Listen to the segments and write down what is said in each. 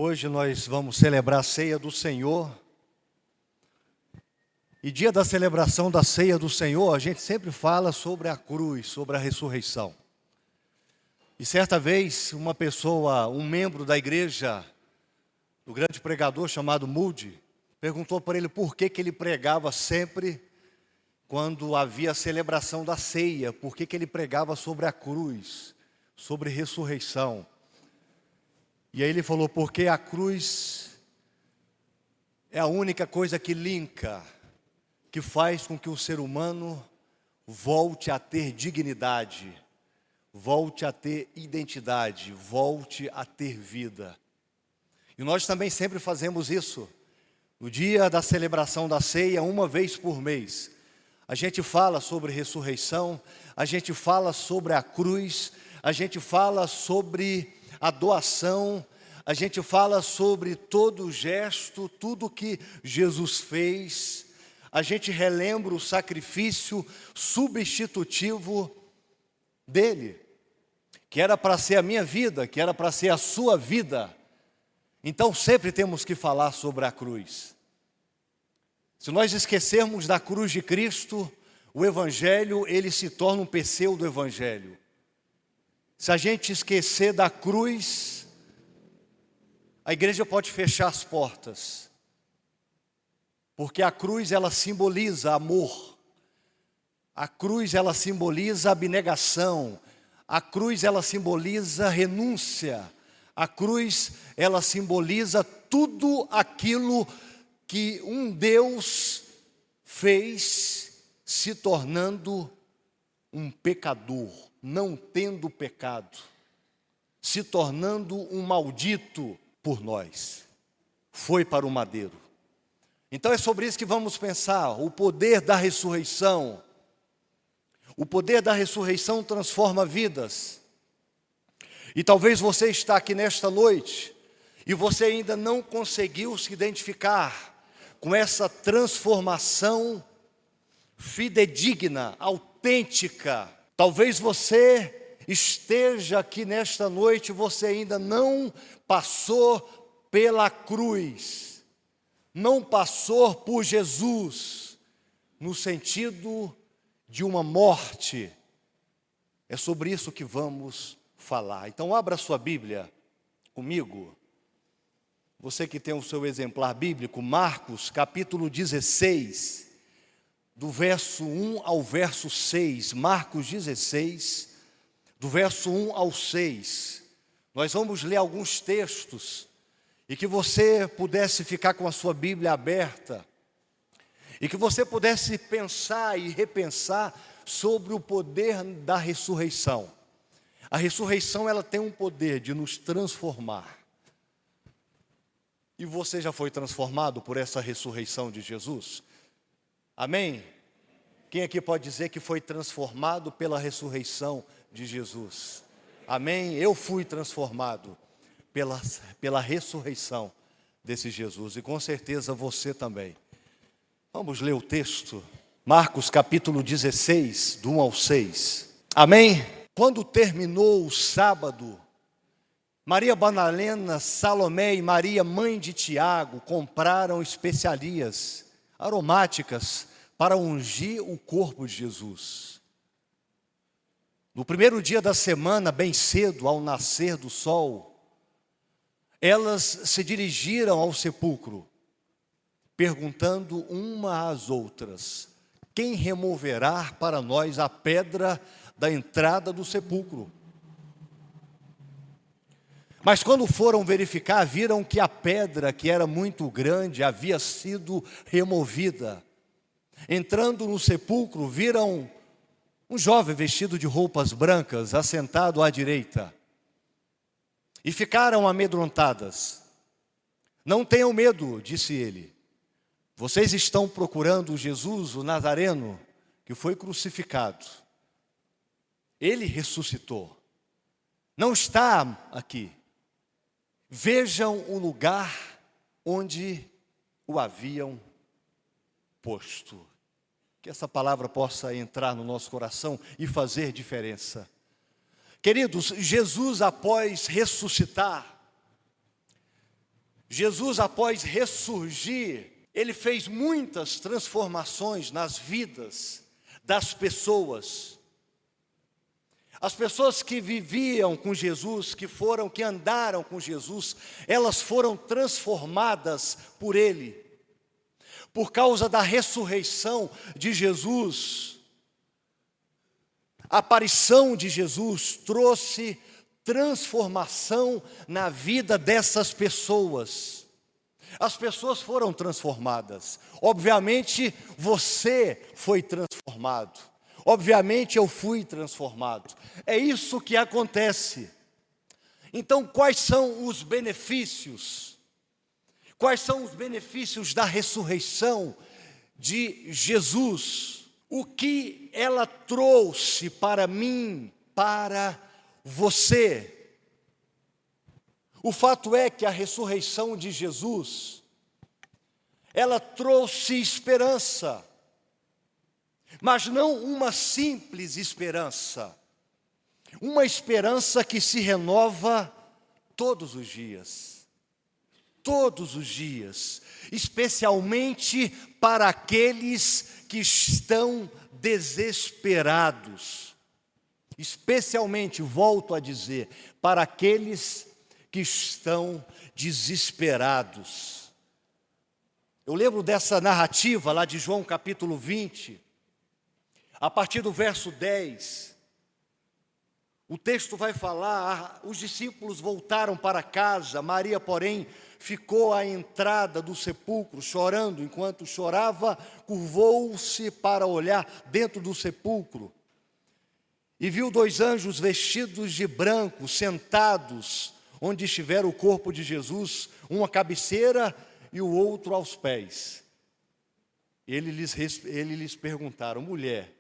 Hoje nós vamos celebrar a ceia do Senhor. E dia da celebração da ceia do Senhor, a gente sempre fala sobre a cruz, sobre a ressurreição. E certa vez, uma pessoa, um membro da igreja, do grande pregador chamado Moody, perguntou para ele por que ele pregava sempre quando havia a celebração da ceia, por que ele pregava sobre a cruz, sobre ressurreição. E aí ele falou, porque a cruz é a única coisa que linka, que faz com que o ser humano volte a ter dignidade, volte a ter identidade, volte a ter vida. E nós também sempre fazemos isso. No dia da celebração da ceia, uma vez por mês, a gente fala sobre ressurreição, a gente fala sobre a cruz, a gente fala sobre a doação, a gente fala sobre todo o gesto, tudo que Jesus fez. A gente relembra o sacrifício substitutivo dele, que era para ser a minha vida, que era para ser a sua vida. Então sempre temos que falar sobre a cruz. Se nós esquecermos da cruz de Cristo, o Evangelho, ele se torna um pseudo-evangelho. Se a gente esquecer da cruz, a igreja pode fechar as portas. Porque a cruz, ela simboliza amor. A cruz, ela simboliza abnegação. A cruz, ela simboliza renúncia. A cruz, ela simboliza tudo aquilo que um Deus fez se tornando um pecador, não tendo pecado, se tornando um maldito por nós. Foi para o madeiro. Então é sobre isso que vamos pensar, o poder da ressurreição. O poder da ressurreição transforma vidas. E talvez você está aqui nesta noite e você ainda não conseguiu se identificar com essa transformação fidedigna, autêntica. Talvez você esteja aqui nesta noite e você ainda não passou pela cruz, não passou por Jesus, no sentido de uma morte. É sobre isso que vamos falar. Então abra sua Bíblia comigo. Você que tem o seu exemplar bíblico, Marcos capítulo 16, do verso 1 ao verso 6. Marcos 16, do verso 1 ao 6. Nós vamos ler alguns textos e que você pudesse ficar com a sua Bíblia aberta e que você pudesse pensar e repensar sobre o poder da ressurreição. A ressurreição, ela tem um poder de nos transformar. E você já foi transformado por essa ressurreição de Jesus? Amém? Quem aqui pode dizer que foi transformado pela ressurreição de Jesus? Amém? Eu fui transformado pela ressurreição desse Jesus. E com certeza você também. Vamos ler o texto. Marcos capítulo 16, do 1 ao 6. Amém? Quando terminou o sábado, Maria Madalena, Salomé e Maria, mãe de Tiago, compraram especiarias aromáticas para ungir o corpo de Jesus. No primeiro dia da semana, bem cedo, ao nascer do sol, elas se dirigiram ao sepulcro, perguntando uma às outras, quem removerá para nós a pedra da entrada do sepulcro? Mas quando foram verificar, viram que a pedra, que era muito grande, havia sido removida. Entrando no sepulcro, viram um jovem vestido de roupas brancas, assentado à direita. E ficaram amedrontadas. Não tenham medo, disse ele. Vocês estão procurando Jesus, o Nazareno, que foi crucificado. Ele ressuscitou. Não está aqui. Vejam o lugar onde o haviam posto. Que essa palavra possa entrar no nosso coração e fazer diferença. Queridos, Jesus, após ressuscitar, Jesus, após ressurgir, ele fez muitas transformações nas vidas das pessoas. As pessoas que viviam com Jesus, que andaram com Jesus, elas foram transformadas por Ele. Por causa da ressurreição de Jesus, a aparição de Jesus trouxe transformação na vida dessas pessoas. As pessoas foram transformadas. Obviamente, você foi transformado. Obviamente, eu fui transformado. É isso que acontece. Então, quais são os benefícios? Quais são os benefícios da ressurreição de Jesus? O que ela trouxe para mim, para você? O fato é que a ressurreição de Jesus, ela trouxe esperança, mas não uma simples esperança, uma esperança que se renova todos os dias, especialmente para aqueles que estão desesperados, especialmente, volto a dizer, para aqueles que estão desesperados. Eu lembro dessa narrativa lá de João capítulo 20, a partir do verso 10, o texto vai falar, os discípulos voltaram para casa, Maria, porém, ficou à entrada do sepulcro, chorando. Enquanto chorava, curvou-se para olhar dentro do sepulcro, e viu 2 anjos vestidos de branco, sentados onde estivera o corpo de Jesus, um à cabeceira e o outro aos pés. Ele lhes perguntaram: mulher,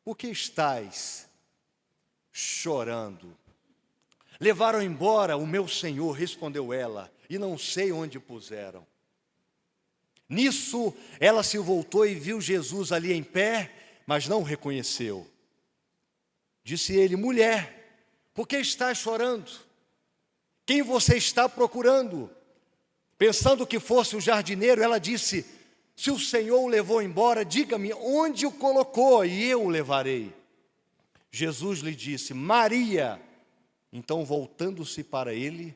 por que estais chorando? Levaram embora o meu Senhor, respondeu ela, e não sei onde puseram. Nisso ela se voltou e viu Jesus ali em pé, mas não o reconheceu. Disse ele: mulher, por que estás chorando? Quem você está procurando? Pensando que fosse o jardineiro, ela disse: se o Senhor o levou embora, diga-me onde o colocou e eu o levarei. Jesus lhe disse: Maria. Então, voltando-se para ele,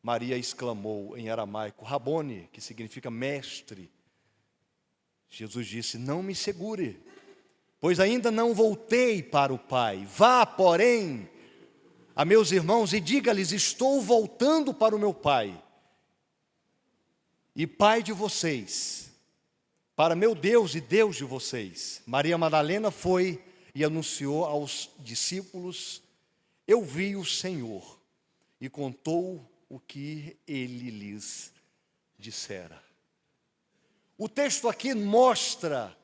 Maria exclamou em aramaico: Rabone, que significa mestre. Jesus disse: não me segure, pois ainda não voltei para o Pai. Vá, porém, a meus irmãos e diga-lhes: estou voltando para o meu Pai e Pai de vocês, para meu Deus e Deus de vocês. Maria Madalena foi e anunciou aos discípulos: eu vi o Senhor, e contou o que ele lhes dissera. O texto aqui mostra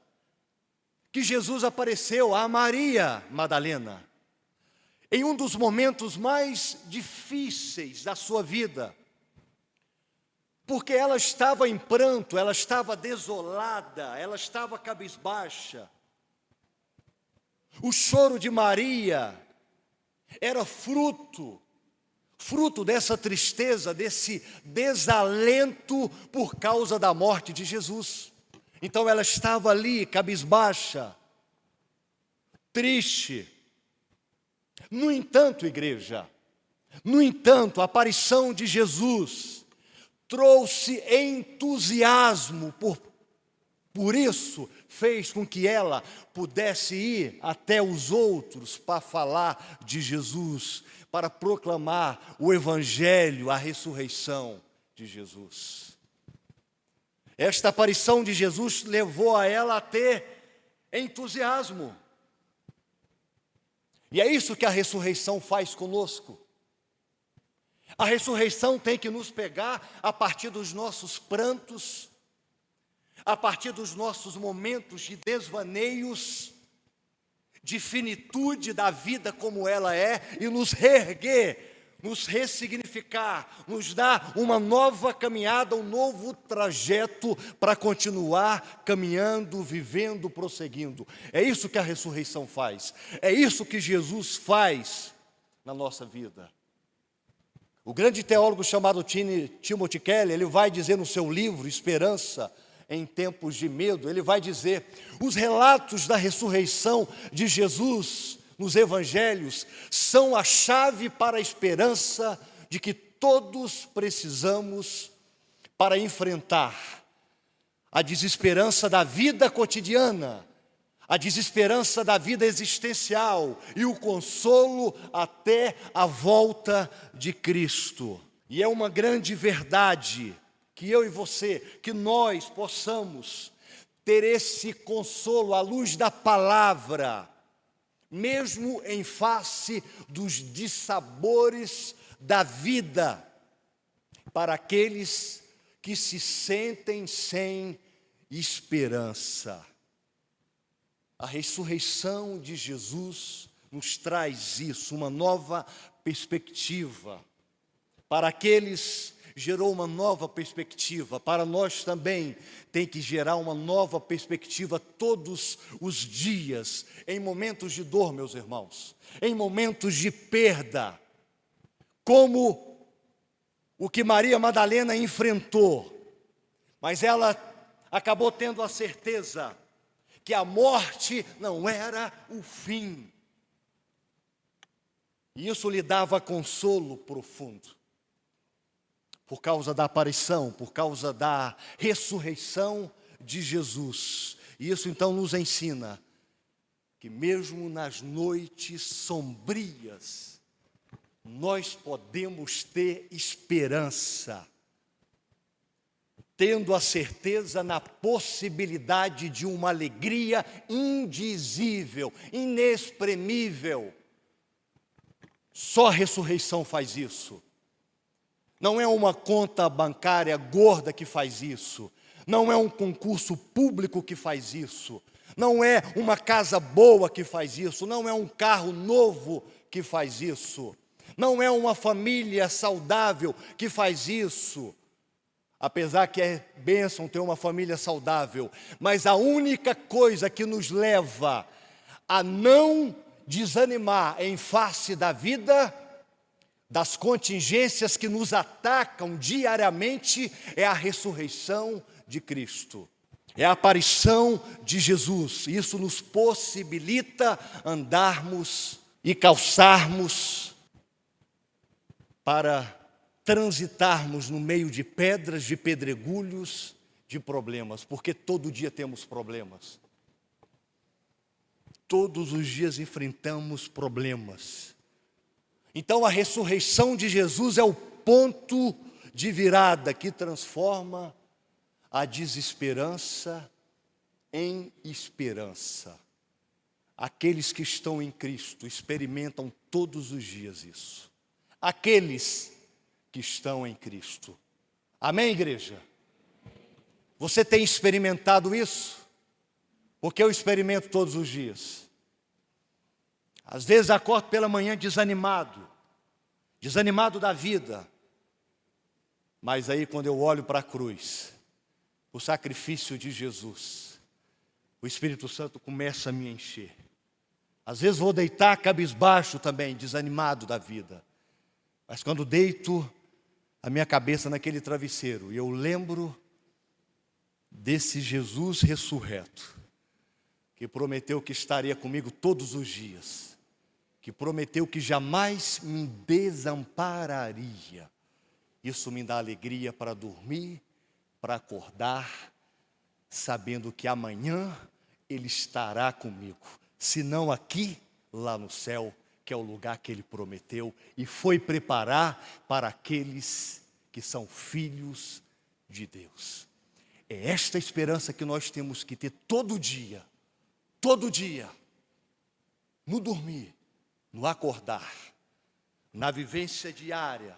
que Jesus apareceu a Maria Madalena em um dos momentos mais difíceis da sua vida, porque ela estava em pranto, ela estava desolada, ela estava cabisbaixa. O choro de Maria era fruto dessa tristeza, desse desalento por causa da morte de Jesus. Então ela estava ali, cabisbaixa, triste. No entanto, igreja, a aparição de Jesus trouxe entusiasmo, por isso fez com que ela pudesse ir até os outros para falar de Jesus, para proclamar o Evangelho, a ressurreição de Jesus. Esta aparição de Jesus levou a ela a ter entusiasmo. E é isso que a ressurreição faz conosco. A ressurreição tem que nos pegar a partir dos nossos prantos, a partir dos nossos momentos de desvaneios, de finitude da vida como ela é, e nos reerguer, nos ressignificar, nos dar uma nova caminhada, um novo trajeto para continuar caminhando, vivendo, prosseguindo. É isso que a ressurreição faz. É isso que Jesus faz na nossa vida. O grande teólogo chamado Timothy Keller, ele vai dizer no seu livro, Esperança em Tempos de Medo, ele vai dizer, os relatos da ressurreição de Jesus nos evangelhos são a chave para a esperança de que todos precisamos para enfrentar a desesperança da vida cotidiana, a desesperança da vida existencial e o consolo até a volta de Cristo. E é uma grande verdade que eu e você, que nós possamos ter esse consolo à luz da palavra, mesmo em face dos dissabores da vida, para aqueles que se sentem sem esperança. A ressurreição de Jesus nos traz isso, uma nova perspectiva. Para aqueles, gerou uma nova perspectiva. Para nós também tem que gerar uma nova perspectiva todos os dias, em momentos de dor, meus irmãos, em momentos de perda, como o que Maria Madalena enfrentou, mas ela acabou tendo a certeza que a morte não era o fim. E isso lhe dava consolo profundo, por causa da aparição, por causa da ressurreição de Jesus. E isso então nos ensina que mesmo nas noites sombrias, nós podemos ter esperança, tendo a certeza na possibilidade de uma alegria indizível, inexprimível. Só a ressurreição faz isso. Não é uma conta bancária gorda que faz isso. Não é um concurso público que faz isso. Não é uma casa boa que faz isso. Não é um carro novo que faz isso. Não é uma família saudável que faz isso. Apesar que é bênção ter uma família saudável, mas a única coisa que nos leva a não desanimar em face da vida, das contingências que nos atacam diariamente, é a ressurreição de Cristo. É a aparição de Jesus. Isso nos possibilita andarmos e calçarmos para transitarmos no meio de pedras, de pedregulhos, de problemas, porque todo dia temos problemas. Todos os dias enfrentamos problemas. Então a ressurreição de Jesus é o ponto de virada que transforma a desesperança em esperança. Aqueles que estão em Cristo experimentam todos os dias isso. Aqueles que estão em Cristo. Amém, igreja? Você tem experimentado isso? Porque eu experimento todos os dias. Às vezes acordo pela manhã desanimado da vida. Mas aí quando eu olho para a cruz, o sacrifício de Jesus, o Espírito Santo começa a me encher. Às vezes vou deitar cabisbaixo também, desanimado da vida. Mas quando deito a minha cabeça naquele travesseiro e eu lembro desse Jesus ressurreto, que prometeu que estaria comigo todos os dias, que prometeu que jamais me desampararia, isso me dá alegria para dormir, para acordar, sabendo que amanhã Ele estará comigo, se não aqui, lá no céu, que é o lugar que Ele prometeu e foi preparar para aqueles que são filhos de Deus. É esta esperança que nós temos que ter todo dia, no dormir, no acordar, na vivência diária,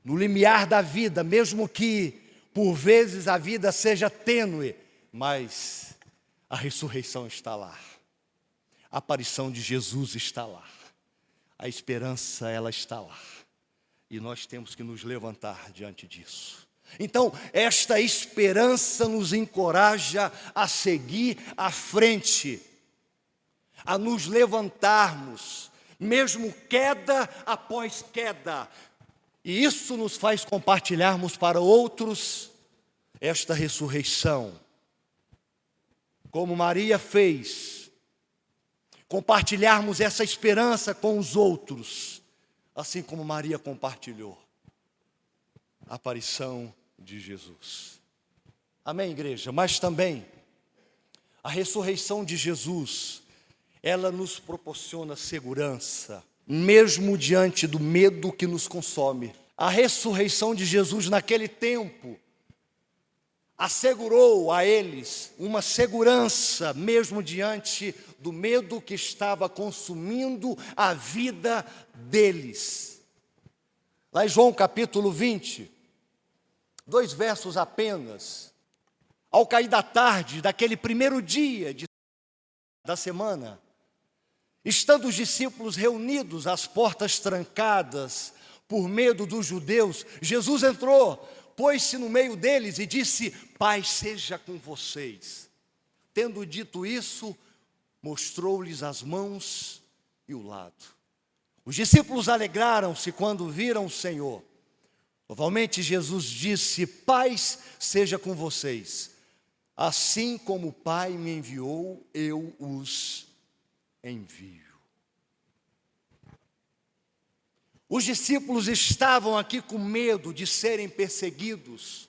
no limiar da vida, mesmo que por vezes a vida seja tênue, mas a ressurreição está lá, a aparição de Jesus está lá. A esperança, ela está lá. E nós temos que nos levantar diante disso. Então, esta esperança nos encoraja a seguir à frente, a nos levantarmos, mesmo queda após queda, E isso nos faz compartilharmos para outros esta ressurreição. Como Maria fez, compartilharmos essa esperança com os outros, assim como Maria compartilhou a aparição de Jesus. Amém, igreja? Mas também, a ressurreição de Jesus, ela nos proporciona segurança, mesmo diante do medo que nos consome. A ressurreição de Jesus naquele tempo assegurou a eles uma segurança, mesmo diante do medo que estava consumindo a vida deles. Lá em João capítulo 20, 2 versos apenas. Ao cair da tarde, daquele primeiro dia da semana, estando os discípulos reunidos, as portas trancadas, por medo dos judeus, Jesus entrou, pôs-se no meio deles e disse: paz seja com vocês. Tendo dito isso, mostrou-lhes as mãos e o lado. Os discípulos alegraram-se quando viram o Senhor. Novamente Jesus disse: paz seja com vocês. Assim como o Pai me enviou, eu os envio. Os discípulos estavam aqui com medo de serem perseguidos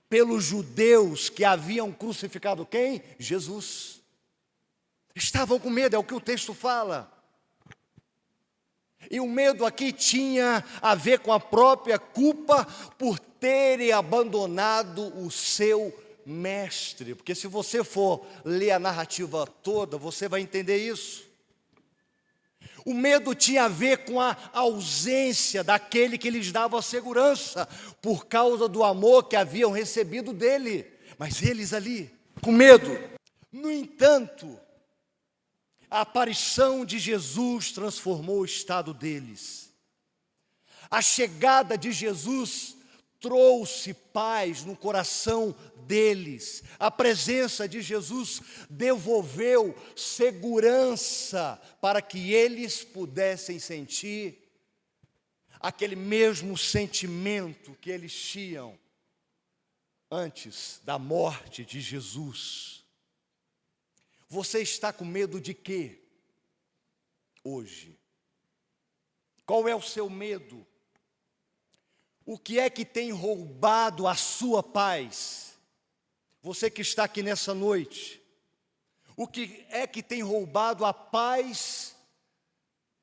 pelos judeus que haviam crucificado quem? Jesus. Estavam com medo, é o que o texto fala. E o medo aqui tinha a ver com a própria culpa por terem abandonado o seu mestre. Porque se você for ler a narrativa toda, você vai entender isso. O medo tinha a ver com a ausência daquele que lhes dava a segurança, por causa do amor que haviam recebido dele. Mas eles ali, com medo. No entanto, a aparição de Jesus transformou o estado deles. A chegada de Jesus trouxe paz no coração deles. A presença de Jesus devolveu segurança para que eles pudessem sentir aquele mesmo sentimento que eles tinham antes da morte de Jesus. Você está com medo de quê hoje? Qual é o seu medo? O que é que tem roubado a sua paz? Você que está aqui nessa noite, o que é que tem roubado a paz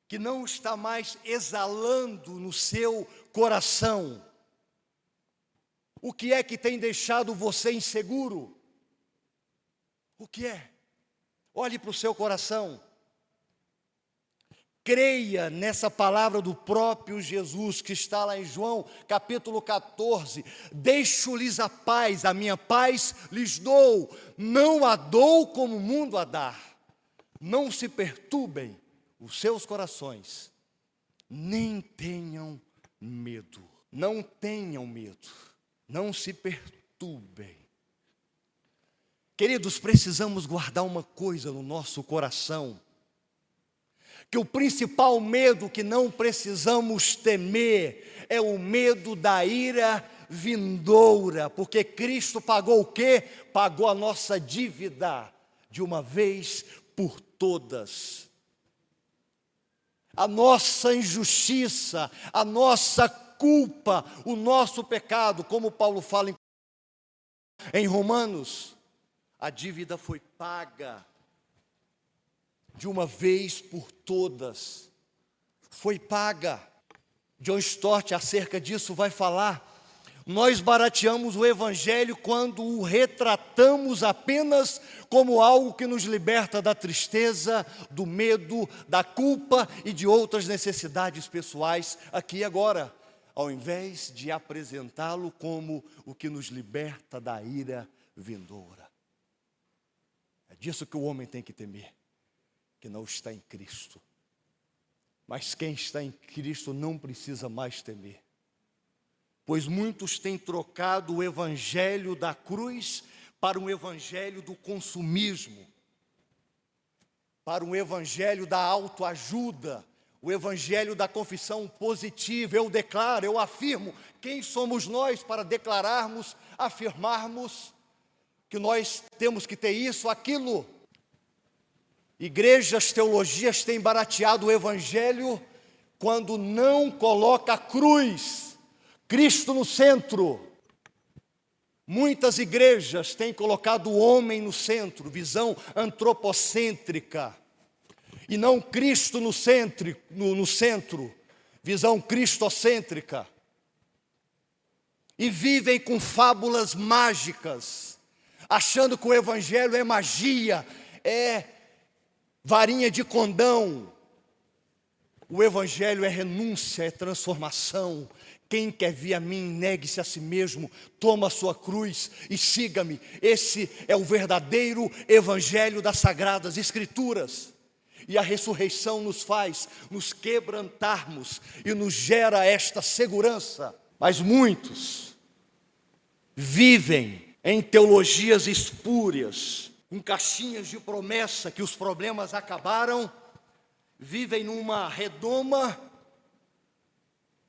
que não está mais exalando no seu coração? O que é que tem deixado você inseguro? O que é? Olhe para o seu coração. Creia nessa palavra do próprio Jesus, que está lá em João, capítulo 14. Deixo-lhes a paz, a minha paz lhes dou. Não a dou como o mundo a dá. Não se perturbem os seus corações, nem tenham medo. Não tenham medo, não se perturbem. Queridos, precisamos guardar uma coisa no nosso coração, que o principal medo que não precisamos temer é o medo da ira vindoura, porque Cristo pagou o quê? Pagou a nossa dívida de uma vez por todas. A nossa injustiça, a nossa culpa, o nosso pecado, como Paulo fala em Romanos, a dívida foi paga de uma vez por todas. Foi paga. John Stott, acerca disso, vai falar: nós barateamos o Evangelho quando o retratamos apenas como algo que nos liberta da tristeza, do medo, da culpa e de outras necessidades pessoais aqui e agora, ao invés de apresentá-lo como o que nos liberta da ira vindoura. É disso que o homem tem que temer, que não está em Cristo. Mas quem está em Cristo não precisa mais temer, pois muitos têm trocado o evangelho da cruz para um evangelho do consumismo, para um evangelho da autoajuda, o evangelho da confissão positiva. Eu declaro, eu afirmo. Quem somos nós para declararmos, afirmarmos que nós temos que ter isso, aquilo? Igrejas, teologias têm barateado o evangelho quando não coloca a cruz, Cristo no centro. Muitas igrejas têm colocado o homem no centro, visão antropocêntrica, e não Cristo no centro, visão cristocêntrica. E vivem com fábulas mágicas, achando que o evangelho é magia, é varinha de condão. O evangelho é renúncia, é transformação. Quem quer vir a mim, negue-se a si mesmo, toma a sua cruz e siga-me. Esse é o verdadeiro evangelho das Sagradas Escrituras. E a ressurreição nos faz nos quebrantarmos e nos gera esta segurança. Mas muitos vivem em teologias espúrias, com caixinhas de promessa que os problemas acabaram, vivem numa redoma,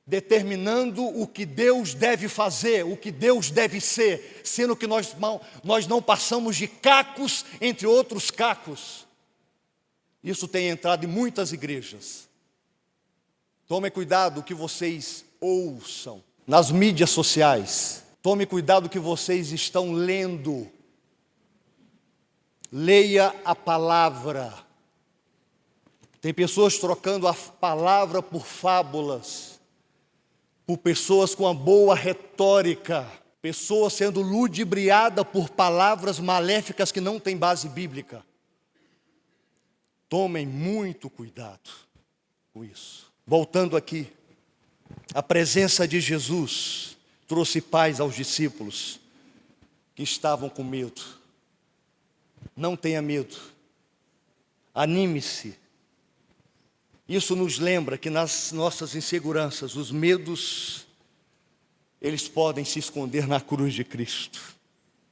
determinando o que Deus deve fazer, o que Deus deve ser, sendo que nós não passamos de cacos entre outros cacos. Isso tem entrado em muitas igrejas. Tome cuidado o que vocês ouçam nas mídias sociais. Tome cuidado o que vocês estão lendo. Leia a palavra. Tem pessoas trocando a palavra por fábulas, por pessoas com uma boa retórica, pessoas sendo ludibriadas por palavras maléficas que não têm base bíblica. Tomem muito cuidado com isso. Voltando aqui, a presença de Jesus trouxe paz aos discípulos que estavam com medo. Não tenha medo, anime-se. Isso nos lembra que nas nossas inseguranças, os medos, eles podem se esconder na cruz de Cristo.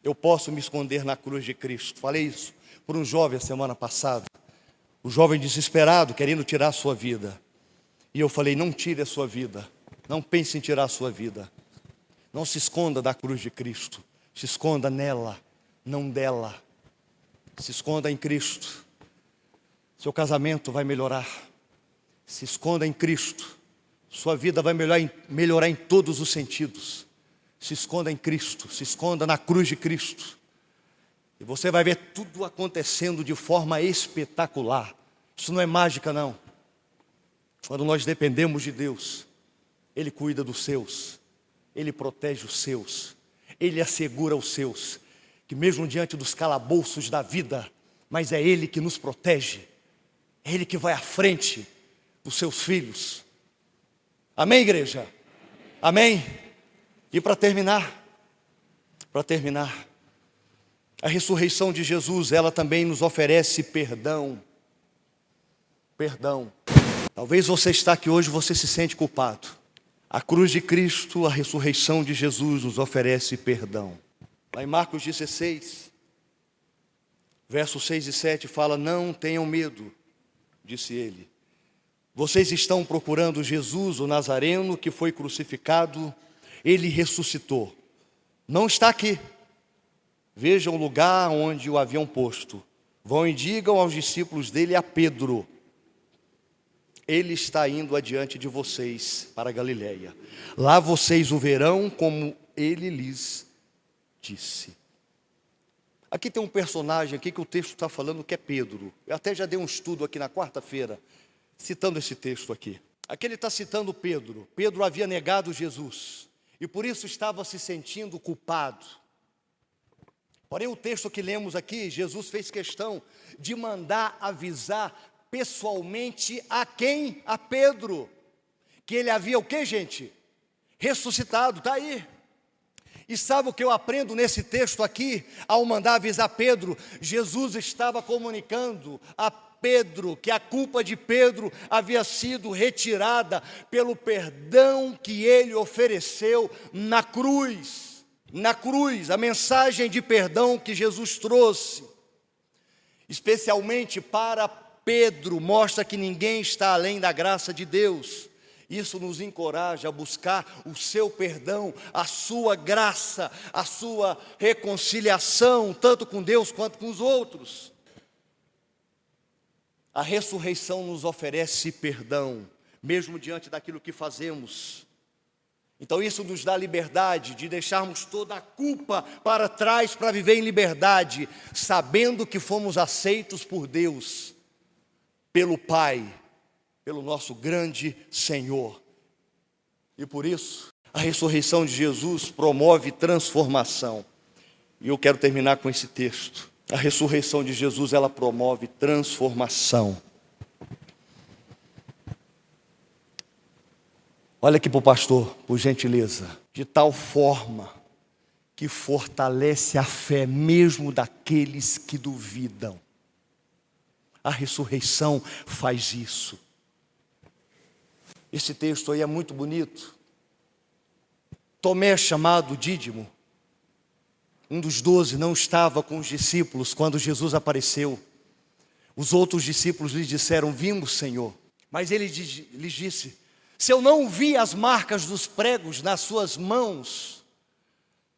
Eu posso me esconder na cruz de Cristo. Falei isso por um jovem a semana passada. O jovem desesperado, querendo tirar a sua vida. E eu falei, não tire a sua vida. Não pense em tirar a sua vida. Não se esconda da cruz de Cristo. Se esconda nela, não dela. Se esconda em Cristo. Seu casamento vai melhorar. Se esconda em Cristo. Sua vida vai melhorar em todos os sentidos. Se esconda em Cristo. Se esconda na cruz de Cristo. E você vai ver tudo acontecendo de forma espetacular. Isso não é mágica, não. Quando nós dependemos de Deus, Ele cuida dos seus. Ele protege os seus. Ele assegura os seus. Que mesmo diante dos calabouços da vida, mas é Ele que nos protege. É Ele que vai à frente dos seus filhos. Amém, igreja? Amém? E para terminar, a ressurreição de Jesus, ela também nos oferece perdão. Perdão. Talvez você está aqui hoje, você se sente culpado. A cruz de Cristo, a ressurreição de Jesus nos oferece perdão. Lá em Marcos 16, versos 6 e 7 fala, não tenham medo, disse ele. Vocês estão procurando Jesus, o Nazareno, que foi crucificado. Ele ressuscitou. Não está aqui. Vejam o lugar onde o haviam posto. Vão e digam aos discípulos dele, a Pedro, ele está indo adiante de vocês para a Galileia. Lá vocês o verão como ele lhes disse. Aqui tem um personagem aqui que o texto está falando que é Pedro. Eu até já dei um estudo aqui na quarta-feira, citando esse texto aqui. Aqui ele está citando Pedro. Pedro havia negado Jesus e por isso estava se sentindo culpado. Porém, o texto que lemos aqui, Jesus fez questão de mandar avisar pessoalmente a quem? A Pedro. Que ele havia o quê, gente? Ressuscitado, está aí. E sabe o que eu aprendo nesse texto aqui? Ao mandar avisar Pedro, Jesus estava comunicando a Pedro que a culpa de Pedro havia sido retirada pelo perdão que ele ofereceu na cruz. Na cruz, a mensagem de perdão que Jesus trouxe, especialmente para Pedro mostra que ninguém está além da graça de Deus. Isso nos encoraja a buscar o seu perdão, a sua graça, a sua reconciliação, tanto com Deus quanto com os outros. A ressurreição nos oferece perdão, mesmo diante daquilo que fazemos. Então isso nos dá liberdade de deixarmos toda a culpa para trás para viver em liberdade, sabendo que fomos aceitos por Deus, pelo Pai, pelo nosso grande Senhor. E por isso, a ressurreição de Jesus promove transformação. E eu quero terminar com esse texto. A ressurreição de Jesus, ela promove transformação. Olha aqui para o pastor, por gentileza. De tal forma que fortalece a fé mesmo daqueles que duvidam. A ressurreição faz isso. Esse texto aí é muito bonito. Tomé, chamado Dídimo, um dos 12, não estava com os discípulos quando Jesus apareceu. Os outros discípulos lhe disseram: vimos, Senhor. Mas ele lhes disse: se eu não vi as marcas dos pregos nas suas mãos,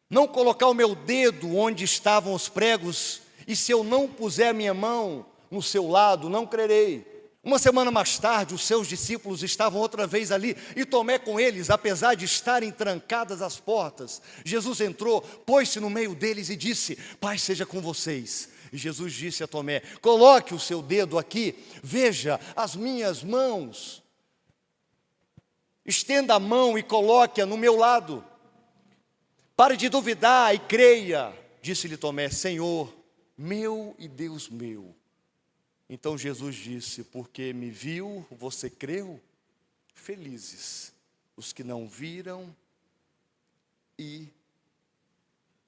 não colocar o meu dedo onde estavam os pregos, e se eu não puser a minha mão no seu lado, não crerei. Uma semana mais tarde, os seus discípulos estavam outra vez ali, e Tomé com eles, apesar de estarem trancadas as portas. Jesus entrou, pôs-se no meio deles e disse: paz seja com vocês. E Jesus disse a Tomé: coloque o seu dedo aqui, veja as minhas mãos. Estenda a mão e coloque-a no meu lado. Pare de duvidar e creia. Disse-lhe Tomé: Senhor meu e Deus meu. Então Jesus disse: porque me viu, você creu? Felizes os que não viram e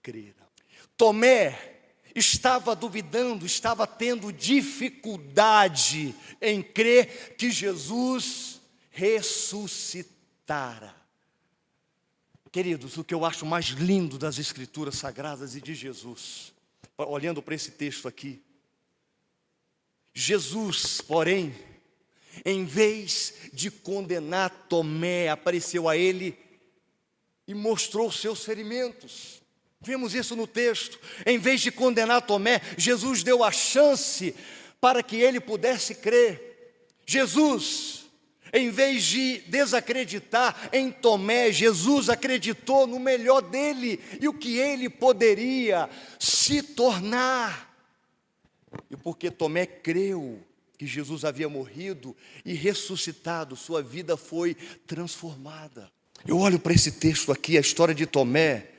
creram. Tomé estava duvidando, estava tendo dificuldade em crer que Jesus ressuscitara. Queridos, o que eu acho mais lindo das Escrituras Sagradas e de Jesus, olhando para esse texto aqui, Jesus, porém, em vez de condenar Tomé, apareceu a ele e mostrou os seus ferimentos. Vemos isso no texto. Em vez de condenar Tomé, Jesus deu a chance para que ele pudesse crer. Jesus, em vez de desacreditar em Tomé, Jesus acreditou no melhor dele e o que ele poderia se tornar. E porque Tomé creu que Jesus havia morrido e ressuscitado, sua vida foi transformada. Eu olho para esse texto aqui, a história de Tomé,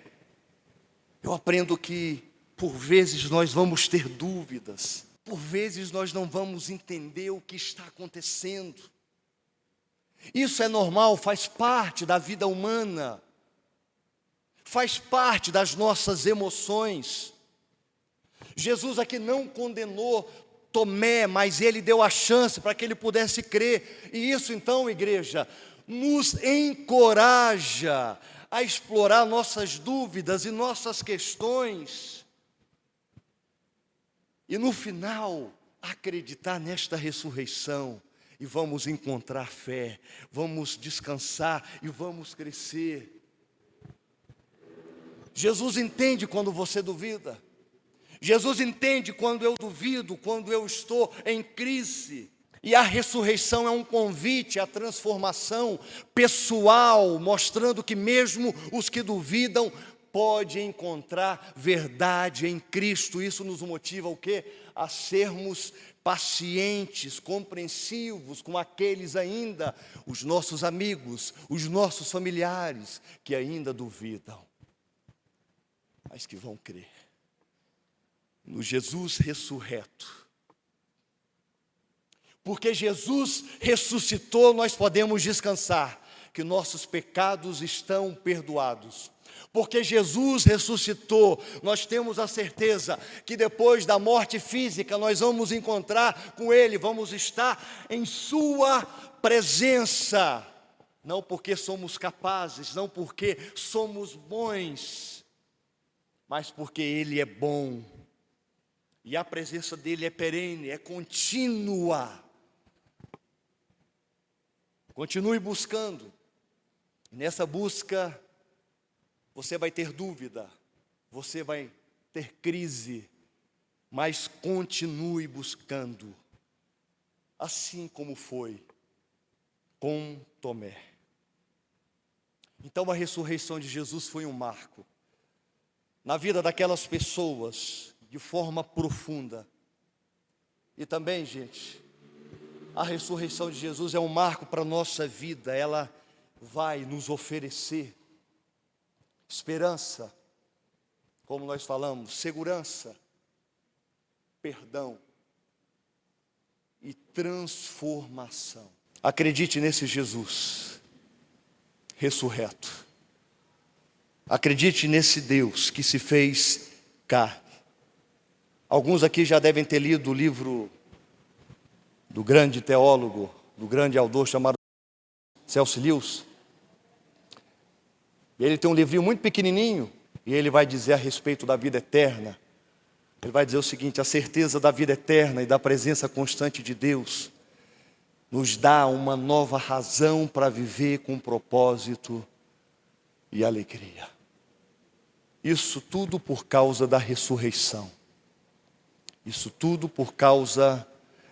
eu aprendo que por vezes nós vamos ter dúvidas, por vezes nós não vamos entender o que está acontecendo. Isso é normal, faz parte da vida humana, faz parte das nossas emoções. Jesus aqui não condenou Tomé, mas ele deu a chance para que ele pudesse crer. E isso então, igreja, nos encoraja a explorar nossas dúvidas e nossas questões. E no final, acreditar nesta ressurreição. E vamos encontrar fé, vamos descansar e vamos crescer. Jesus entende quando você duvida. Jesus entende quando eu duvido, quando eu estou em crise. E a ressurreição é um convite à transformação pessoal, mostrando que mesmo os que duvidam podem encontrar verdade em Cristo. Isso nos motiva o quê? A sermos pacientes, compreensivos com aqueles ainda, os nossos amigos, os nossos familiares, que ainda duvidam, mas que vão crer no Jesus ressurreto. Porque Jesus ressuscitou, nós podemos descansar que nossos pecados estão perdoados. Porque Jesus ressuscitou, nós temos a certeza que depois da morte física nós vamos encontrar com Ele, vamos estar em Sua presença. Não porque somos capazes, não porque somos bons, mas porque Ele é bom. E a presença dele é perene, é contínua. Continue buscando. Nessa busca, você vai ter dúvida, você vai ter crise, mas continue buscando. Assim como foi com Tomé. Então a ressurreição de Jesus foi um marco na vida daquelas pessoas de forma profunda. E também, gente, a ressurreição de Jesus é um marco para a nossa vida. Ela vai nos oferecer esperança, como nós falamos, segurança, perdão e transformação. Acredite nesse Jesus ressurreto. Acredite nesse Deus que se fez carne. Alguns aqui já devem ter lido o livro do grande teólogo, do grande autor chamado C.S. Lewis. Ele tem um livrinho muito pequenininho e ele vai dizer a respeito da vida eterna. Ele vai dizer o seguinte: a certeza da vida eterna e da presença constante de Deus nos dá uma nova razão para viver com propósito e alegria. Isso tudo por causa da ressurreição. Isso tudo por causa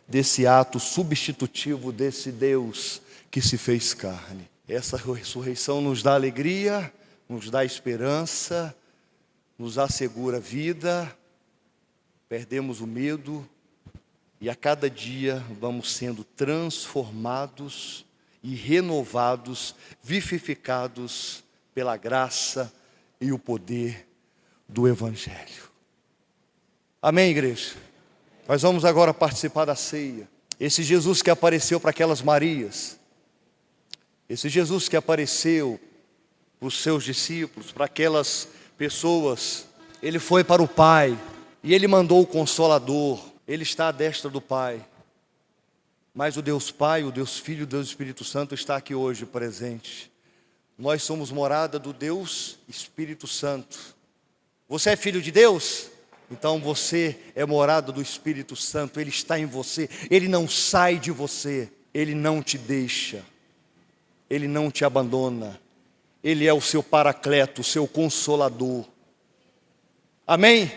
desse ato substitutivo desse Deus que se fez carne. Essa ressurreição nos dá alegria, nos dá esperança, nos assegura vida, perdemos o medo e a cada dia vamos sendo transformados e renovados, vivificados pela graça e o poder do Evangelho. Amém, igreja? Nós vamos agora participar da ceia. Esse Jesus que apareceu para aquelas Marias, esse Jesus que apareceu para os seus discípulos, para aquelas pessoas, ele foi para o Pai e ele mandou o Consolador. Ele está à destra do Pai. Mas o Deus Pai, o Deus Filho, o Deus Espírito Santo está aqui hoje presente. Nós somos morada do Deus Espírito Santo. Você é filho de Deus? Então você é morada do Espírito Santo. Ele está em você, ele não sai de você, ele não te deixa, ele não te abandona. Ele é o seu paracleto, o seu consolador. Amém?